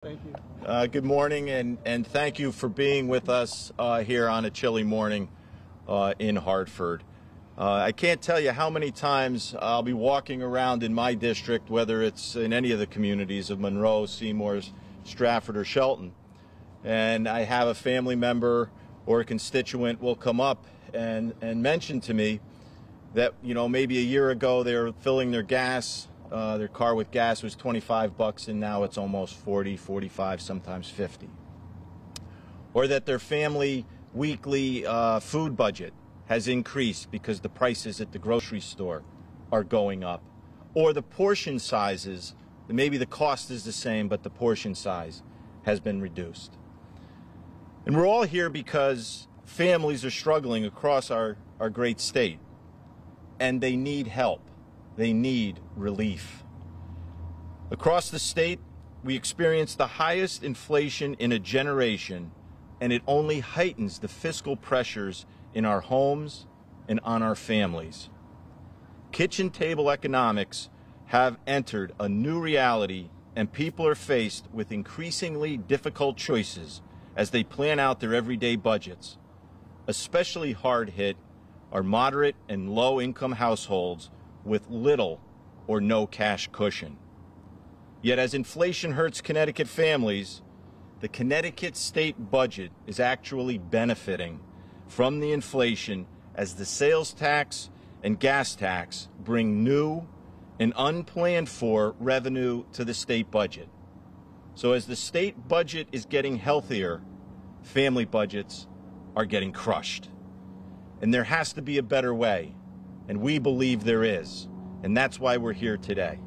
Thank you. Good morning, and thank you for being with us here on a chilly morning in Hartford. I can't tell you how many times I'll be walking around in my district, whether it's in any of the communities of Monroe, Seymour, Stratford, or Shelton, and I have a family member or a constituent will come up and mention to me that, you know, maybe a year ago they were filling their gas. Their car with gas was $25 and now it's almost 40, 45, sometimes 50. Or that their family weekly food budget has increased because the prices at the grocery store are going up. Or the portion sizes, maybe the cost is the same, but the portion size has been reduced. And we're all here because families are struggling across our great state, and they need help. They need relief. Across the state, we experience the highest inflation in a generation, and it only heightens the fiscal pressures in our homes and on our families. Kitchen table economics have entered a new reality, and people are faced with increasingly difficult choices as they plan out their everyday budgets. Especially hard hit are moderate and low-income households with little or no cash cushion. Yet as inflation hurts Connecticut families, the Connecticut state budget is actually benefiting from the inflation as the sales tax and gas tax bring new and unplanned for revenue to the state budget. So as the state budget is getting healthier, family budgets are getting crushed. And there has to be a better way. And we believe there is, and that's why we're here today.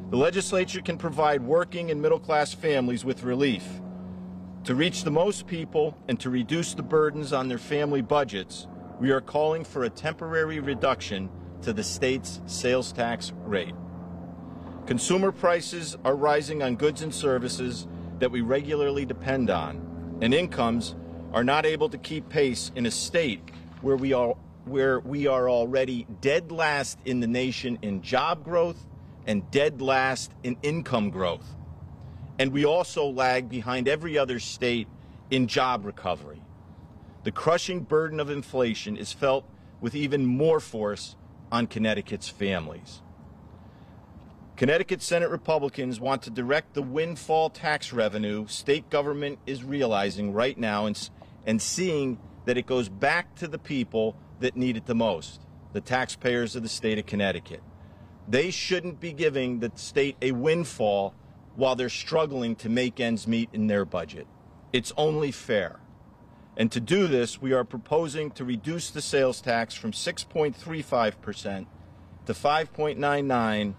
The legislature can provide working and middle-class families with relief. To reach the most people and to reduce the burdens on their family budgets, we are calling for a temporary reduction to the state's sales tax rate. Consumer prices are rising on goods and services that we regularly depend on, and incomes are not able to keep pace in a state where we are already dead last in the nation in job growth and dead last in income growth. And we also lag behind every other state in job recovery. The crushing burden of inflation is felt with even more force on Connecticut's families. Connecticut Senate Republicans want to direct the windfall tax revenue state government is realizing right now and seeing that it goes back to the people that need it the most, the taxpayers of the state of Connecticut. They shouldn't be giving the state a windfall while they're struggling to make ends meet in their budget. It's only fair. And to do this, we are proposing to reduce the sales tax from 6.35% to 5.99%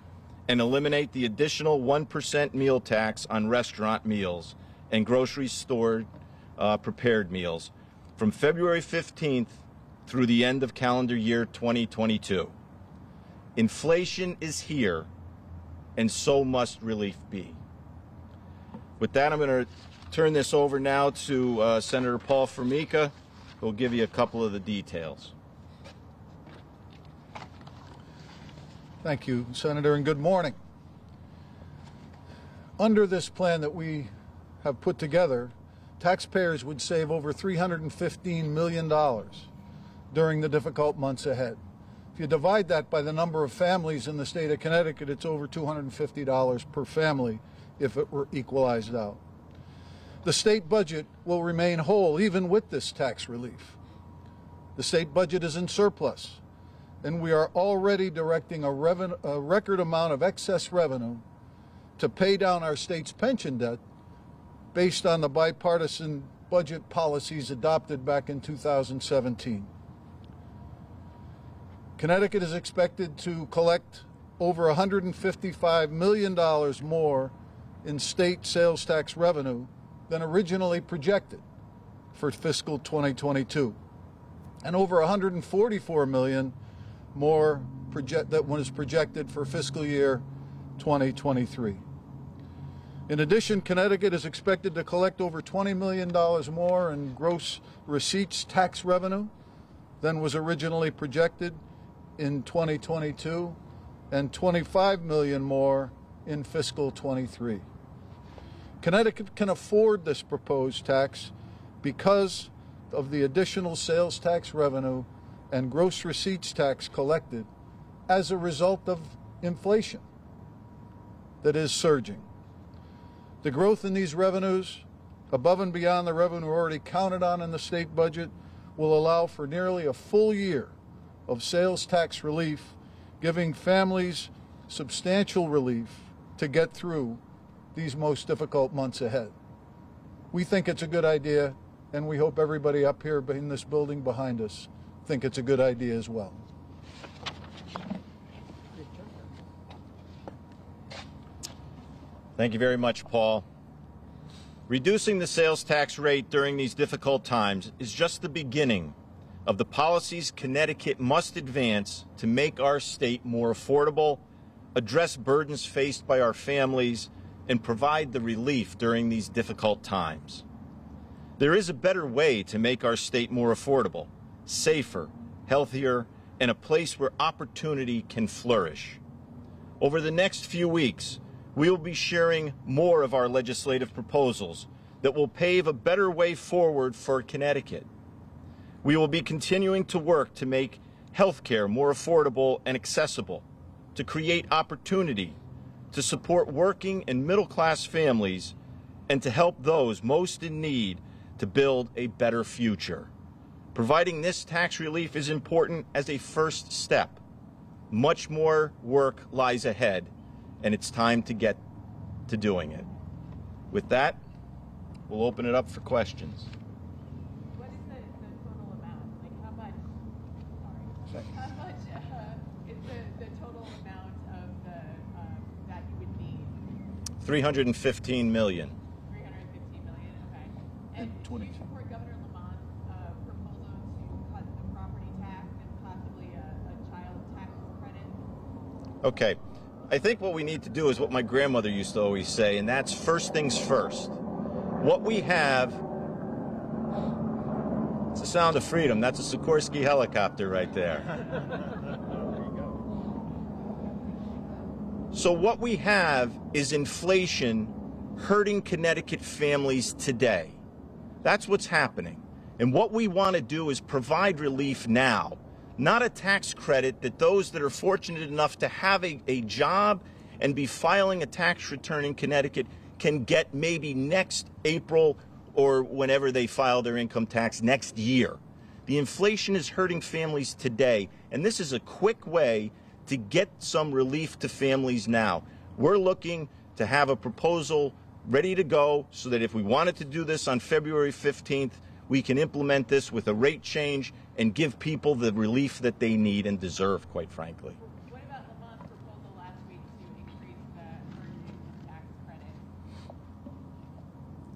and eliminate the additional 1% meal tax on restaurant meals and grocery store prepared meals from February 15th through the end of calendar year 2022. Inflation is here, and so must relief be. With that, I'm going to turn this over now to Senator Paul Formica, who will give you a couple of the details. Thank you, Senator, and good morning. Under this plan that we have put together, taxpayers would save over $315 million during the difficult months ahead. If you divide that by the number of families in the state of Connecticut, it's over $250 per family if it were equalized out. The state budget will remain whole even with this tax relief. The state budget is in surplus, and we are already directing a record amount of excess revenue to pay down our state's pension debt based on the bipartisan budget policies adopted back in 2017. Connecticut is expected to collect over $155 million more in state sales tax revenue than originally projected for fiscal 2022, and over $144 million more that was projected for fiscal year 2023. In addition, Connecticut is expected to collect over $20 million more in gross receipts tax revenue than was originally projected in 2022, and $25 million more in fiscal 23. Connecticut can afford this proposed tax because of the additional sales tax revenue and gross receipts tax collected as a result of inflation that is surging. The growth in these revenues, above and beyond the revenue already counted on in the state budget, will allow for nearly a full year of sales tax relief, giving families substantial relief to get through these most difficult months ahead. We think it's a good idea, and we hope everybody up here in this building behind us think it's a good idea as well. Thank you very much, Paul. Reducing the sales tax rate during these difficult times is just the beginning of the policies Connecticut must advance to make our state more affordable, address burdens faced by our families, and provide the relief during these difficult times. There is a better way to make our state more affordable, safer, healthier, and a place where opportunity can flourish. Over the next few weeks, we will be sharing more of our legislative proposals that will pave a better way forward for Connecticut. We will be continuing to work to make health care more affordable and accessible, to create opportunity, to support working and middle-class families, and to help those most in need to build a better future. Providing this tax relief is important as a first step. Much more work lies ahead, and it's time to get to doing it. With that, we'll open it up for questions. What is the total amount? Like how much, how much is the total amount of the, that you would need? $315 million. $315 million, okay. And do you support Governor Lamont's proposal to cut the property tax and possibly a child tax credit? Okay. I think what we need to do is what my grandmother used to always say, and that's first things first. What we have, it's the sound of freedom. That's a Sikorsky helicopter right there. So what we have is inflation hurting Connecticut families today. That's what's happening. And what we want to do is provide relief now. Not a tax credit that those that are fortunate enough to have a job and be filing a tax return in Connecticut can get maybe next April or whenever they file their income tax next year. The inflation is hurting families today, and this is a quick way to get some relief to families now. We're looking to have a proposal ready to go so that if we wanted to do this on February 15th, we can implement this with a rate change and give people the relief that they need and deserve, quite frankly. What about Lamont's proposal last week to increase the earned tax credit?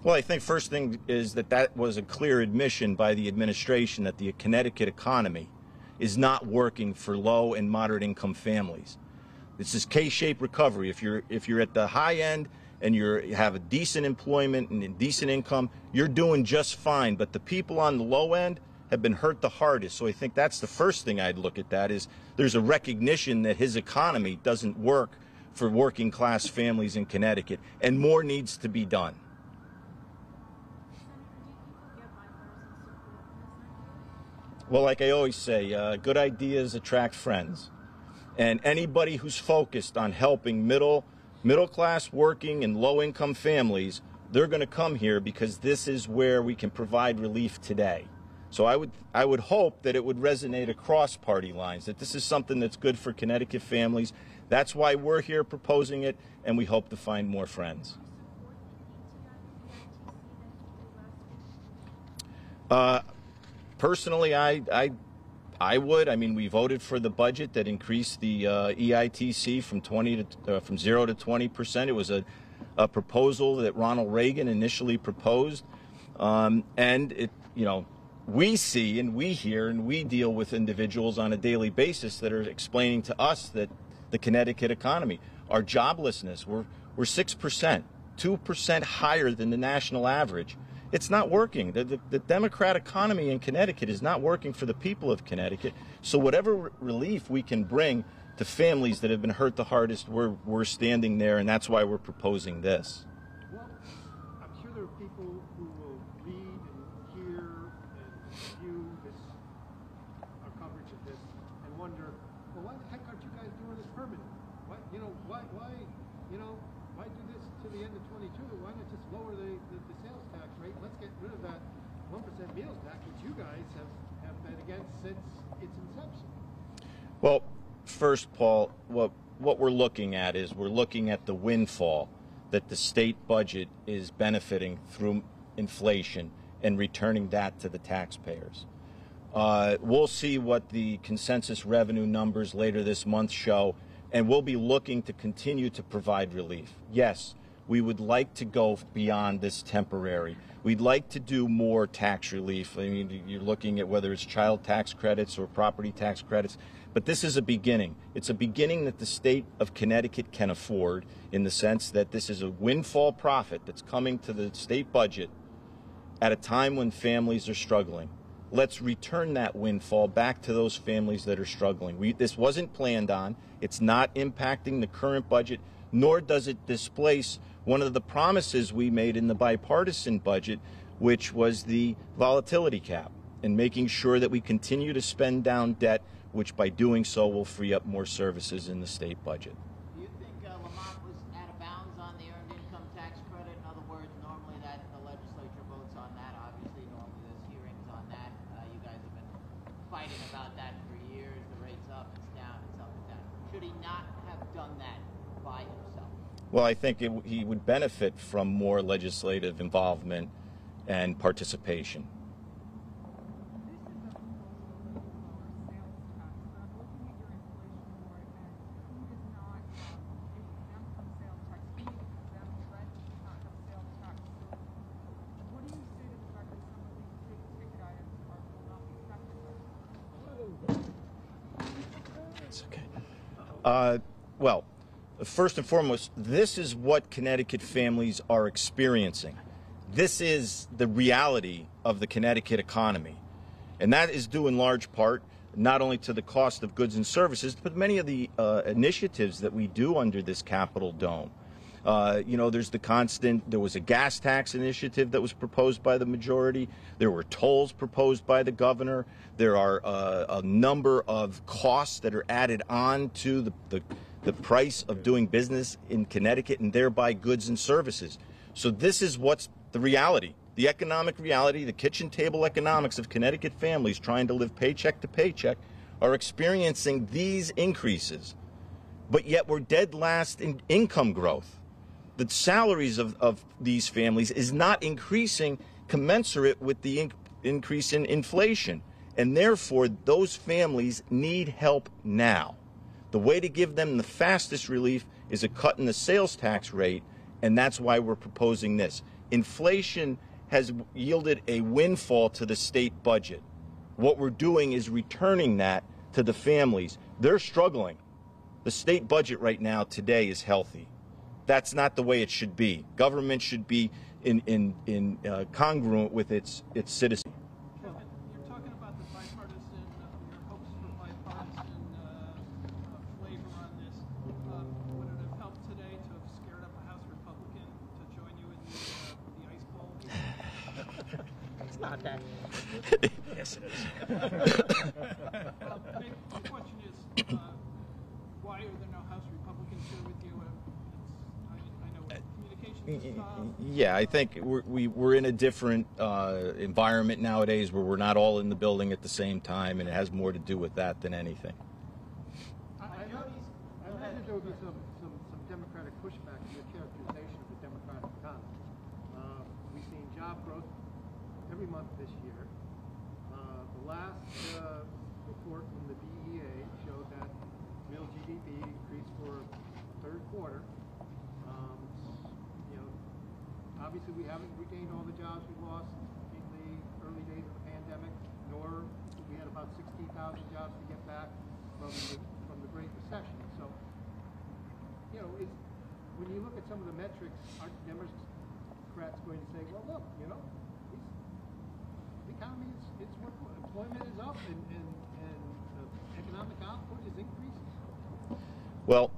Well, I think first thing is that was a clear admission by the administration that the Connecticut economy is not working for low and moderate income families. This is K-shaped recovery. If you're at the high end and you have a decent employment and a decent income, you're doing just fine. But the people on the low end have been hurt the hardest. So I think that's the first thing I'd look at, that is there's a recognition that his economy doesn't work for working class families in Connecticut, and more needs to be done. Well, like I always say, good ideas attract friends. And anybody who's focused on helping middle-class working and low-income families, they're going to come here because this is where we can provide relief today. So I would hope that it would resonate across party lines, that this is something that's good for Connecticut families. That's why we're here proposing it, and we hope to find more friends. Personally, I would. I mean, we voted for the budget that increased the EITC from 0 to 20%. It was a proposal that Ronald Reagan initially proposed, and it, we see and we hear and we deal with individuals on a daily basis that are explaining to us that the Connecticut economy, our joblessness, we're 6%, 2% higher than the national average. It's not working. The Democrat economy in Connecticut is not working for the people of Connecticut. So whatever relief we can bring to families that have been hurt the hardest, we're standing there, and that's why we're proposing this. people who will read and hear and view this, our coverage of this, and wonder, well, why the heck aren't you guys doing this permanent? Why, why do this to the end of 22? Why not just lower the sales tax rate? Let's get rid of that 1% meals tax, which you guys have been against since its inception. Well, first, Paul, what we're looking at is we're looking at the windfall that the state budget is benefiting through inflation and returning that to the taxpayers. We'll see what the consensus revenue numbers later this month show, and we'll be looking to continue to provide relief. Yes, we would like to go beyond this temporary. We'd like to do more tax relief. I mean, you're looking at whether it's child tax credits or property tax credits, but this is a beginning. It's a beginning that the state of Connecticut can afford, in the sense that this is a windfall profit that's coming to the state budget at a time when families are struggling. Let's return that windfall back to those families that are struggling. This wasn't planned on. It's not impacting the current budget, nor does it displace one of the promises we made in the bipartisan budget, which was the volatility cap, and making sure that we continue to spend down debt, which by doing so will free up more services in the state budget. Do you think Lamont was out of bounds on the earned income tax credit? In other words, normally that the legislature votes on that. Obviously, normally there's hearings on that. You guys have been fighting about that for years. The rate's up, it's down, it's up, it's down. Should he not have done that by himself? Well, I think he would benefit from more legislative involvement and participation. Well, first and foremost, this is what Connecticut families are experiencing. This is the reality of the Connecticut economy. And that is due in large part not only to the cost of goods and services, but many of the initiatives that we do under this Capitol Dome. There's there was a gas tax initiative that was proposed by the majority. There were tolls proposed by the governor. There are a number of costs that are added on to the price of doing business in Connecticut, and thereby goods and services. So this is what's the reality, the economic reality, the kitchen table economics of Connecticut families trying to live paycheck to paycheck are experiencing these increases. But yet we're dead last in income growth. The salaries of these families is not increasing commensurate with the increase in inflation. And therefore, those families need help now. The way to give them the fastest relief is a cut in the sales tax rate, and that's why we're proposing this. Inflation has yielded a windfall to the state budget. What we're doing is returning that to the families. They're struggling. The state budget right now today is healthy. That's not the way it should be. Government should be congruent with its citizens. Kevin, you're talking about the bipartisan, your hopes for bipartisan flavor on this. Would it have helped today to have scared up a House Republican to join you in the ice bowl? It's not that. Yes, it is. The question is, why are there no House Republicans here with you? I know communications stuff. Yeah, I think we're in a different environment nowadays where we're not all in the building at the same time, and it has more to do with that than anything. I imagine there will be some Democratic pushback to your characterization of the Democratic economy. We've seen job growth every month this year. The last report from the BEA showed that real GDP increased for third quarter. Obviously, we haven't regained all the jobs we lost in the early days of the pandemic, nor we had about 16,000 jobs to get back from the Great Recession. So, when you look at some of the metrics, aren't Democrats going to say, well, look, the economy is employment is up and economic output is increasing? Well,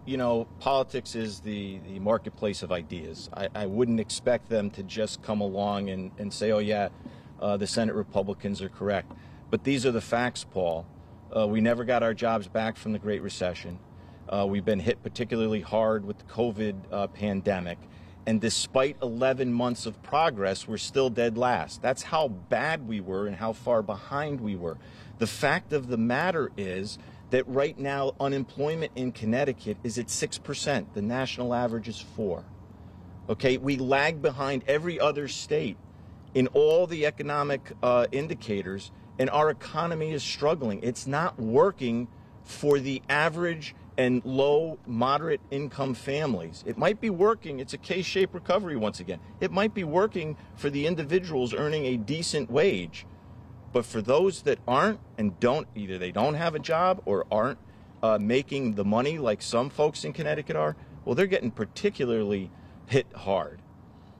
you know, politics is the marketplace of ideas. I wouldn't expect them to just come along and say, oh, yeah, the Senate Republicans are correct. But these are the facts, Paul. We never got our jobs back from the Great Recession. We've been hit particularly hard with the COVID pandemic. And despite 11 months of progress, we're still dead last. That's how bad we were and how far behind we were. The fact of the matter is that right now unemployment in Connecticut is at 6%. The national average is 4%. Okay, we lag behind every other state in all the economic indicators, and our economy is struggling. It's not working for the average and low, moderate income families. It might be working, it's a K-shaped recovery once again. It might be working for the individuals earning a decent wage, but for those that aren't and don't, either they don't have a job or aren't making the money like some folks in Connecticut are, well, they're getting particularly hit hard.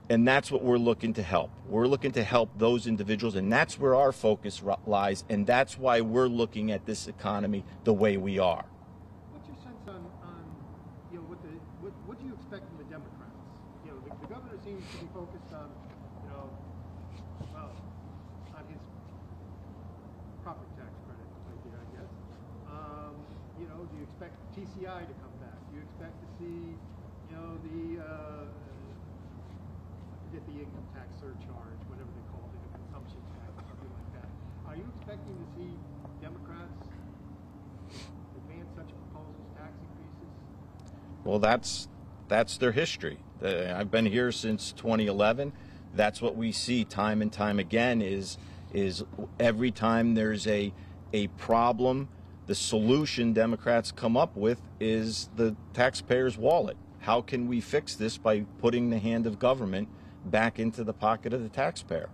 And that's what we're looking to help. We're looking to help those individuals, and that's where our focus lies, and that's why we're looking at this economy the way we are. What's your sense on you know, what do you expect from the Democrats? You know, the governor seems to be focused on, you know, well, on his property tax credit idea, I guess. You know, do you expect TCI to come back? Do you expect to see, you know, the income tax surcharge, whatever they call it, a consumption tax, something like that? Are you expecting to see Democrats advance such proposals, tax increases? Well, that's their history. I've been here since 2011. That's what we see time and time again is every time there's a problem, the solution Democrats come up with is the taxpayer's wallet. How can we fix this by putting the hand of government back into the pocket of the taxpayer?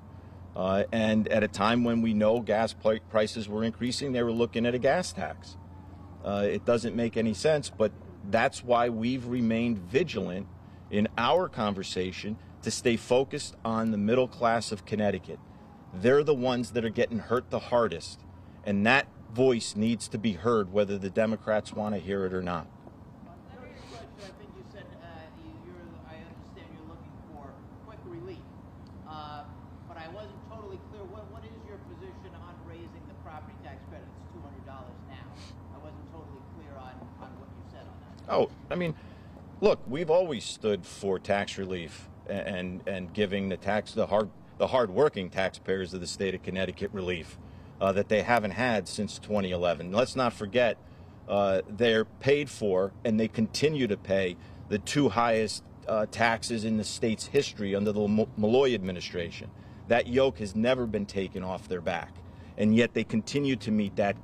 And at a time when we know gas prices were increasing, they were looking at a gas tax. It doesn't make any sense, but that's why we've remained vigilant in our conversation to stay focused on the middle class of Connecticut. They're the ones that are getting hurt the hardest, and that voice needs to be heard whether the Democrats want to hear it or not. I think you said I understand you're looking for quick relief, but I wasn't totally clear. What is your position on raising the property tax credit? It's $200 now. I wasn't totally clear on what you said on that. Oh, I mean, look, we've always stood for tax relief and giving the hard-working taxpayers of the state of Connecticut relief that they haven't had since 2011. Let's not forget, they're paid for and they continue to pay the two highest taxes in the state's history under the Malloy administration. That yoke has never been taken off their back, and yet they continue to meet that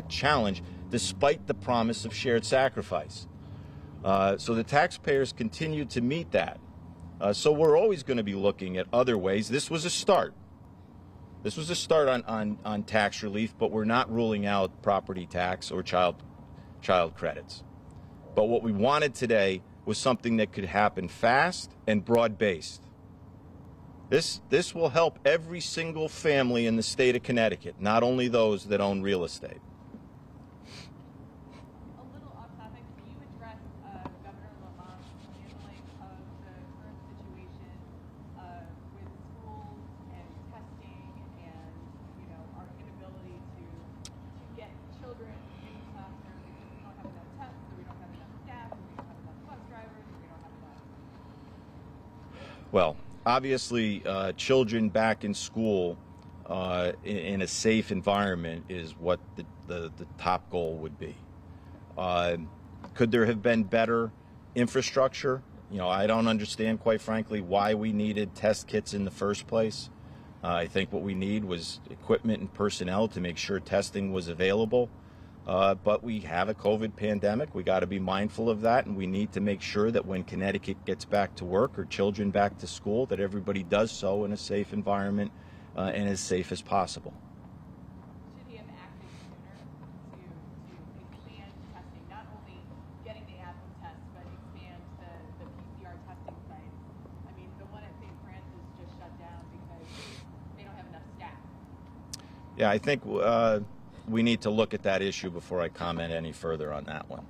challenge despite the promise of shared sacrifice. So the taxpayers continue to meet that. So we're always going to be looking at other ways. This was a start. This was a start on tax relief, but we're not ruling out property tax or child credits. But what we wanted today was something that could happen fast and broad-based. This will help every single family in the state of Connecticut, not only those that own real estate. A little off topic, can you address Governor Lamont's handling of the current situation with schools and testing and, you know, our inability to get children in classrooms because we don't have enough tests, or we don't have enough staff, or we don't have enough bus drivers, or we don't have enough. Well, obviously, children back in school in a safe environment is what the top goal would be. Could there have been better infrastructure? You know, I don't understand, quite frankly, why we needed test kits in the first place. I think what we need was equipment and personnel to make sure testing was available. But we have a COVID pandemic. We got to be mindful of that, and we need to make sure that when Connecticut gets back to work or children back to school, that everybody does so in a safe environment and as safe as possible. Should he have acted sooner to expand testing, not only getting the at-home tests, but expand the PCR testing sites? I mean, the one at St. Francis just shut down because they don't have enough staff. Yeah, I think we need to look at that issue before I comment any further on that one.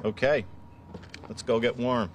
Okay, let's go get warm.